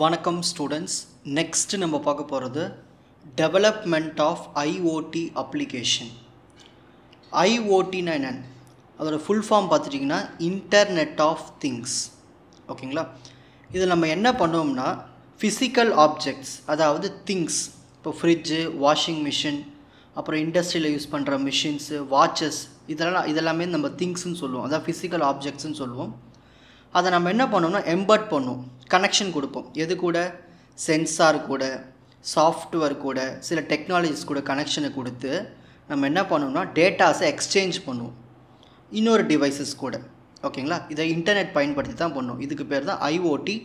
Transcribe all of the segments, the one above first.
வணக்கம் students. Next நம்ம பார்க்க போகிறது டெவலப்மெண்ட் ஆஃப் ஐஓடி அப்ளிகேஷன். ஐஓடினா என்னென்னு அதோட ஃபுல் ஃபார்ம் பார்த்துட்டிங்கன்னா இன்டர்நெட் ஆஃப் திங்ஸ். ஓகேங்களா? இதில் நம்ம என்ன பண்ணுவோம்னா ஃபிசிக்கல் ஆப்ஜெக்ட்ஸ், அதாவது திங்ஸ், இப்போ ஃப்ரிட்ஜு, வாஷிங் மிஷின், அப்புறம் இண்டஸ்ட்ரியில் யூஸ் பண்ணுற மிஷின்ஸு, வாட்சஸ், இதெல்லாமே நம்ம திங்ஸ்ன்னு சொல்லுவோம். அதான் ஃபிசிக்கல் ஆப்ஜெக்ட்ஸ்ன்னு சொல்லுவோம். அதை நம்ம என்ன பண்ணோம்னா எம்பர்ட் பண்ணுவோம், கனெக்ஷன் கொடுப்போம். எது கூட? சென்சார் கூட, சாஃப்ட்வேர் கூட, சில டெக்னாலஜிஸ் கூட கனெக்ஷனை கொடுத்து நம்ம என்ன பண்ணோம்னா டேட்டாஸை எக்ஸ்சேஞ்ச் பண்ணுவோம் இன்னொரு டிவைசஸ் கூட. ஓகேங்களா? இதை இன்டர்நெட் பயன்படுத்தி தான் பண்ணுவோம். இதுக்கு பேர் தான் ஐஓடி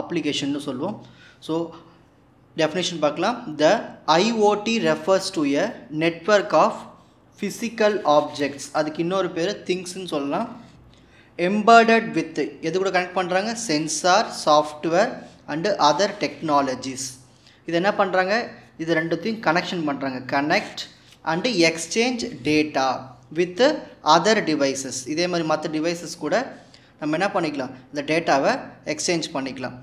அப்ளிகேஷன்னு சொல்லுவோம். ஸோ டெஃபினேஷன் பார்க்கலாம். The IoT refers to a network of physical objects. அதுக்கு இன்னொரு பேர் திங்ஸ்ன்னு சொல்லலாம். எம்பர்டட் வித் எது கூட கனெக்ட் பண்ணுறாங்க? Sensor, software and other technologies. இது என்ன பண்ணுறாங்க? இது ரெண்டுத்தையும் கனெக்ஷன் பண்ணுறாங்க. Connect and exchange data with other devices. இதே மாதிரி மற்ற டிவைசஸ் கூட நம்ம என்ன பண்ணிக்கலாம்? இந்த டேட்டாவை எக்ஸ்சேஞ்ச் பண்ணிக்கலாம்.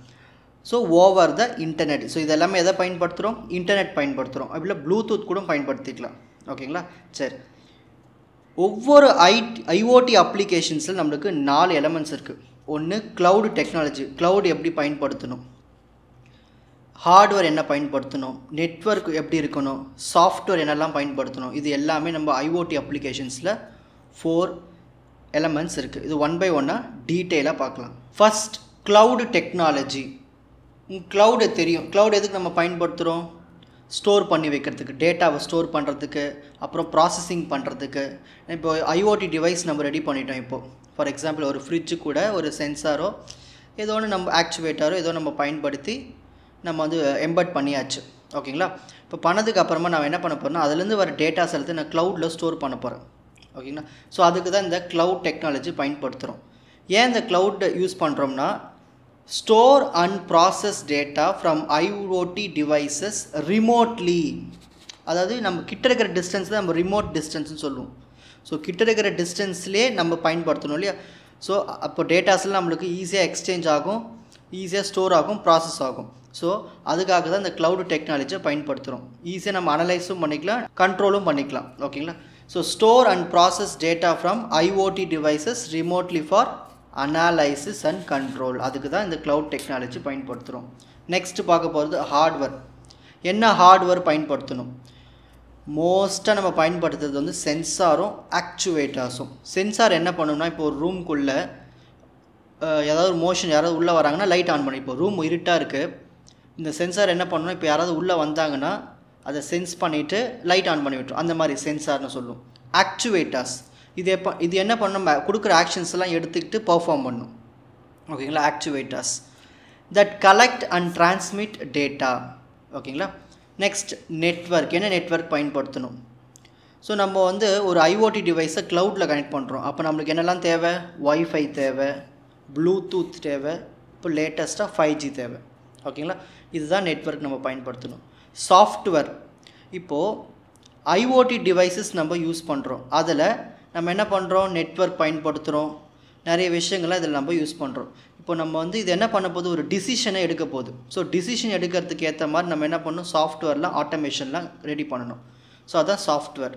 So over the internet. So இதெல்லாமே எதை பயன்படுத்துகிறோம்? இன்டர்நெட் பயன்படுத்துகிறோம். அப்படின்னா ப்ளூடூத் கூட பயன்படுத்திக்கலாம். ஓகேங்களா? சரி, ஒவ்வொரு ஐஓடி அப்ளிகேஷன்ஸில் நம்மளுக்கு 4 எலமெண்ட்ஸ் இருக்குது. ஒன்று க்ளவுட் டெக்னாலஜி, க்ளவுட் எப்படி பயன்படுத்தணும், ஹார்ட்வேர் என்ன பயன்படுத்தணும், நெட்வொர்க் எப்படி இருக்கணும், சாஃப்ட்வேர் என்னெல்லாம் பயன்படுத்தணும். இது எல்லாமே நம்ம ஐஓடி அப்ளிகேஷன்ஸில் 4 எலமெண்ட்ஸ் இருக்குது. இது ஒன் பை ஒன்னாக டீட்டெயிலாக பார்க்கலாம். First, cloud technology. க்ளவுடு தெரியும். க்ளவுட் எதுக்கு நம்ம பயன்படுத்துகிறோம்? ஸ்டோர் பண்ணி வைக்கிறதுக்கு, டேட்டாவை ஸ்டோர் பண்ணுறதுக்கு, அப்புறம் ப்ராசஸிங் பண்ணுறதுக்கு. இப்போ ஐஓடி டிவைஸ் நம்ம ரெடி பண்ணிட்டோம். இப்போது ஃபார் எக்ஸாம்பிள் ஒரு ஃப்ரிட்ஜு கூட ஒரு சென்சாரோ ஏதோ ஒன்று நம்ம ஆக்சுவேட்டரோ ஏதோ நம்ம பயன்படுத்தி நம்ம வந்து எம்பர்ட் பண்ணியாச்சு. ஓகேங்களா? இப்போ பண்ணதுக்கு அப்புறமா நான் என்ன பண்ண போகிறேன்னா அதுலேருந்து வர டேட்டாஸ் எடுத்து நான் க்ளவுடில் ஸ்டோர் பண்ண போகிறேன். ஓகேங்களா? ஸோ அதுக்கு தான் இந்த க்ளவுட் டெக்னாலஜி பயன்படுத்துகிறோம். ஏன் இந்த க்ளவுட் யூஸ் பண்ணுறோம்னா store and process data from IoT devices remotely. அதாவது நம்ம கிட்ட இருக்கிற டிஸ்டன்ஸ் தான் நம்ம ரிமோட் டிஸ்டன்ஸ்னு சொல்லுவோம். ஸோ கிட்ட இருக்கிற டிஸ்டன்ஸ்லேயே நம்ம பயன்படுத்தணும் இல்லையா? ஸோ அப்போ டேட்டாஸ்லாம் நம்மளுக்கு ஈஸியாக எக்ஸ்சேஞ்ச் ஆகும், ஈஸியாக ஸ்டோர் ஆகும், ப்ராசஸ் ஆகும். ஸோ அதுக்காக தான் இந்த க்ளவுட் டெக்னாலஜியை பயன்படுத்துகிறோம். ஈஸியாக நம்ம அனலைஸும் பண்ணிக்கலாம், கண்ட்ரோலும் பண்ணிக்கலாம். ஓகேங்களா? So store and process data from IoT devices remotely for analysis and control. அதுக்கு தான் இந்த க்ளவுட் டெக்னாலஜி பயன்படுத்துகிறோம். நெக்ஸ்ட் பார்க்க போகிறது ஹார்ட்வேர். என்ன ஹார்ட்வேர் பயன்படுத்தணும்? மோஸ்ட்டாக நம்ம பயன்படுத்துறது வந்து சென்சாரும் ஆக்சுவேட்டர்ஸும். சென்சார் என்ன பண்ணணும்னா இப்போ ஒரு ரூம்குள்ளே ஏதாவது ஒரு மோஷன் யாராவது உள்ளே வராங்கன்னா லைட் ஆன் பண்ணி. இப்போ ரூம் இருட்டாக இருக்குது, இந்த சென்சார் என்ன பண்ணணும்? இப்போ யாராவது உள்ளே வந்தாங்கன்னா அதை சென்ஸ் பண்ணிவிட்டு லைட் ஆன் பண்ணி விட்டுரும். அந்த மாதிரி சென்சார்னு சொல்லுவோம். ஆக்சுவேட்டர்ஸ் இது என்ன பண்ணணும்? கொடுக்குற ஆக்ஷன்ஸ் எல்லாம் எடுத்துக்கிட்டு பர்ஃபார்ம் பண்ணும். ஓகேங்களா? Actuators that collect and transmit data. ஓகேங்களா? Next network. என்ன நெட்வொர்க் பயன்படுத்தணும்? ஸோ நம்ம வந்து ஒரு ஐஓடி டிவைஸை க்ளவுடில் கனெக்ட் பண்ணுறோம். அப்போ நம்மளுக்கு என்னெல்லாம் தேவை? ஒய்ஃபை தேவை, ப்ளூடூத் தேவை, இப்போ லேட்டஸ்ட்டாக 5G தேவை. ஓகேங்களா? இதுதான் நெட்வொர்க் நம்ம பயன்படுத்தணும். சாஃப்ட்வேர். இப்போது ஐஓடி டிவைசஸ் நம்ம யூஸ் பண்ணுறோம். அதில் நம்ம என்ன பண்ணுறோம்? நெட்வொர்க் பயன்படுத்துகிறோம், நிறைய விஷயங்களை இதில் நம்ம யூஸ் பண்ணுறோம். இப்போ நம்ம வந்து இது என்ன பண்ண போது? ஒரு டிசிஷனை எடுக்க போகுது. ஸோ டிசிஷன் எடுக்கிறதுக்கு ஏற்ற மாதிரி நம்ம என்ன பண்ணணும்? சாஃப்ட்வேர்லாம் ஆட்டோமேஷன்லாம் ரெடி பண்ணணும். ஸோ அதான் software.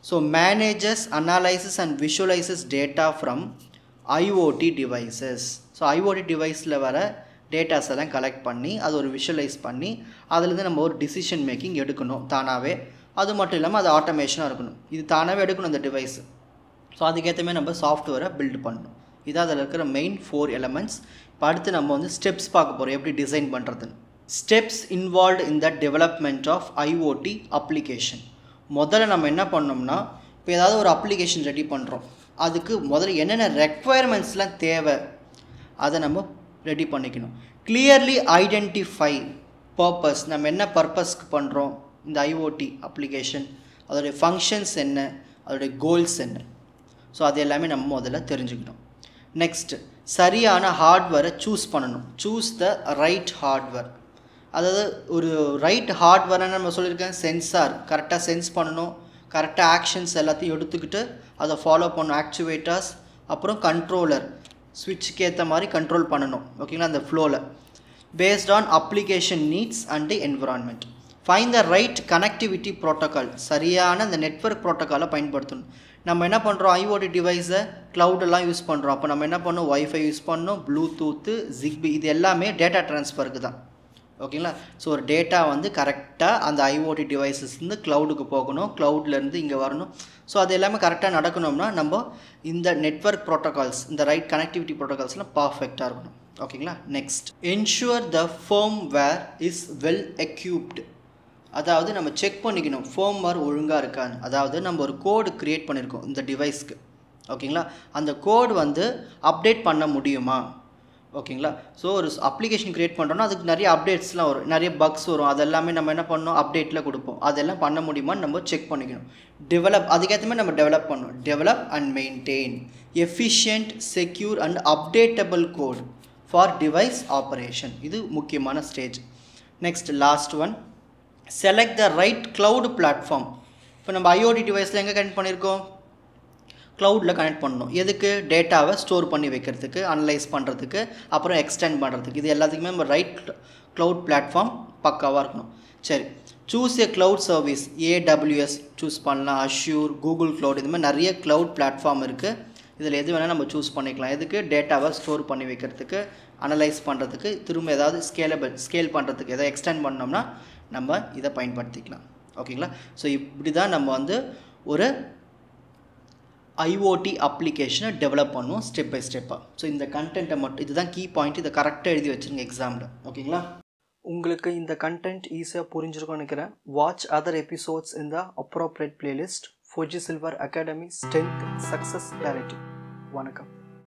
So manages, analyses and visualises data from IoT devices. So IoT டிவைஸில் வர டேட்டாஸ் எல்லாம் கலெக்ட் பண்ணி அது ஒரு விஷுவலைஸ் பண்ணி அதுலேருந்து நம்ம ஒரு டிசிஷன் மேக்கிங் எடுக்கணும் தானாகவே. அது மட்டும் இல்லாமல் அது ஆட்டோமேஷனாக இருக்கணும். இது தானாகவே எடுக்கணும் இந்த டிவைஸ். ஸோ அதுக்கேற்றமே நம்ம சாஃப்ட்வேரை பில்ட் பண்ணணும். இதான் அதில் இருக்கிற மெயின் 4 எலமெண்ட்ஸ். இப்போ அடுத்து நம்ம வந்து ஸ்டெப்ஸ் பார்க்க போகிறோம், எப்படி டிசைன் பண்ணுறதுன்னு. Steps involved in the development of IoT application. முதல்ல நம்ம என்ன பண்ணோம்னா இப்போ ஏதாவது ஒரு அப்ளிகேஷன் ரெடி பண்ணுறோம், அதுக்கு முதல்ல என்னென்ன ரெக்குவயர்மெண்ட்ஸ்லாம் தேவை அதை நம்ம ரெடி பண்ணிக்கணும். Clearly identify purpose. நம்ம என்ன பர்பஸ்க்கு பண்ணுறோம் இந்த ஐஓடி அப்ளிகேஷன், அதோடைய ஃபங்க்ஷன்ஸ் என்ன, அதோடைய கோல்ஸ் என்ன. ஸோ அது எல்லாமே நம்ம முதல்ல தெரிஞ்சுக்கணும். நெக்ஸ்ட்டு சரியான ஹார்ட்வேரை சூஸ் பண்ணணும். Choose the right hardware. அதாவது ஒரு ரைட் ஹார்ட்வேரை நம்ம சொல்லியிருக்கேன். சென்சார் கரெக்டாக சென்ஸ் பண்ணணும், கரெக்டாக ஆக்ஷன்ஸ் எல்லாத்தையும் எடுத்துக்கிட்டு அதை ஃபாலோ பண்ணணும். ஆக்சுவேட்டர்ஸ், அப்புறம் கண்ட்ரோலர், ஸ்விட்சுக்கு ஏற்ற மாதிரி கண்ட்ரோல் பண்ணணும். ஓகேங்களா? அந்த ஃப்ளோவில் based on application needs and the environment. Find the right connectivity protocol. சரியான இந்த நெட்வொர்க் ப்ரோட்டோக்காலை பயன்படுத்தணும். நம்ம என்ன பண்ணுறோம், ஐஓடி டிவைஸை க்ளவுடெல்லாம் யூஸ் பண்ணுறோம். அப்போ நம்ம என்ன பண்ணணும், வைஃபை யூஸ் பண்ணணும், ப்ளூடூத்து, ஜிக்பி, இது எல்லாமே டேட்டா ட்ரான்ஸ்ஃபருக்கு தான். ஓகேங்களா? ஸோ ஒரு டேட்டா வந்து கரெக்டாக அந்த ஐஓடி டிவைஸஸ்லேருந்து க்ளவுடுக்கு போகணும், க்ளவுட்லேருந்து இங்கே வரணும். ஸோ அது எல்லாமே கரெக்டாக நடக்கணும்னா நம்ம இந்த நெட்வொர்க் ப்ரோட்டோகால்ஸ், இந்த ரைட் கனெக்டிவிட்டி ப்ரோட்டோகால்ஸ்லாம் பர்ஃபெக்டாக இருக்கணும். ஓகேங்களா? Next, ensure the firmware is well equipped. அதாவது நம்ம செக் பண்ணிக்கணும் ஃபர்ம்வேர் ஒழுங்காக இருக்கான்னு. அதாவது நம்ம ஒரு கோடு க்ரியேட் பண்ணியிருக்கோம் இந்த டிவைஸ்க்கு. ஓகேங்களா? அந்த கோடு வந்து அப்டேட் பண்ண முடியுமா? ஓகேங்களா? ஸோ ஒரு அப்ளிகேஷன் க்ரியேட் பண்ணுறோன்னா அதுக்கு நிறைய அப்டேட்ஸ்லாம் வரும், நிறைய பக்ஸ் வரும். அதெல்லாமே நம்ம என்ன பண்ணணும், அப்டேட்டில் கொடுப்போம். அதெல்லாம் பண்ண முடியுமான்னு நம்ம செக் பண்ணிக்கணும். அதுக்கேற்ற மாதிரி நம்ம டெவலப் பண்ணணும். Develop and maintain efficient, secure and updatable code for device operation. இது முக்கியமான stage. Next, last one, select the right cloud platform. இப்போ நம்ம ஐஓடி டிவைஸில் எங்கே கனெக்ட் பண்ணியிருக்கோம், க்ளவுடில் கனெக்ட் பண்ணணும். எதுக்கு, டேட்டாவை ஸ்டோர் பண்ணி வைக்கிறதுக்கு, அனலைஸ் பண்ணுறதுக்கு, அப்புறம் எக்ஸ்டெண்ட் பண்ணுறதுக்கு. இது எல்லாத்துக்குமே நம்ம ரைட் க்ளவுட் பிளாட்ஃபார்ம் பக்காவாக இருக்கணும். சரி, சூஸ் ஏ க்ளவுட் சர்வீஸ். ஏடபிள்யூஎஸ் சூஸ் பண்ணலாம், அஷ்யூர், கூகுள் க்ளவுட், இது மாதிரி நிறைய க்ளவுட் பிளாட்ஃபார்ம் இருக்குது. இதில் எது வேணால் நம்ம சூஸ் பண்ணிக்கலாம். எதுக்கு, டேட்டாவை ஸ்டோர் பண்ணி வைக்கிறதுக்கு, அனலைஸ் பண்ணுறதுக்கு, திரும்ப ஏதாவது ஸ்கேல் பண்ணுறதுக்கு, எதாவது எக்ஸ்டெண்ட் பண்ணோம்னா நம்ம இதை பயன்படுத்திக்கலாம். ஓகேங்களா? ஸோ இப்படி தான் நம்ம வந்து ஒரு ஐஓடி அப்ளிகேஷனை டெவலப் பண்ணுவோம் ஸ்டெப் பை ஸ்டெப்பாக. ஸோ இந்த கண்டென்ட்டை மட்டும், இதுதான் கீ பாயிண்ட், இதை கரெக்டாக எழுதி வச்சுருங்க எக்ஸாமில். ஓகேங்களா? உங்களுக்கு இந்த கண்டென்ட் ஈஸியாக புரிஞ்சிருக்கும்னு நினைக்கிறேன். வாட்ச் அதர் எபிசோட்ஸ் இன் த appropriate playlist. Fuji silver academy strength success directive. வணக்கம்.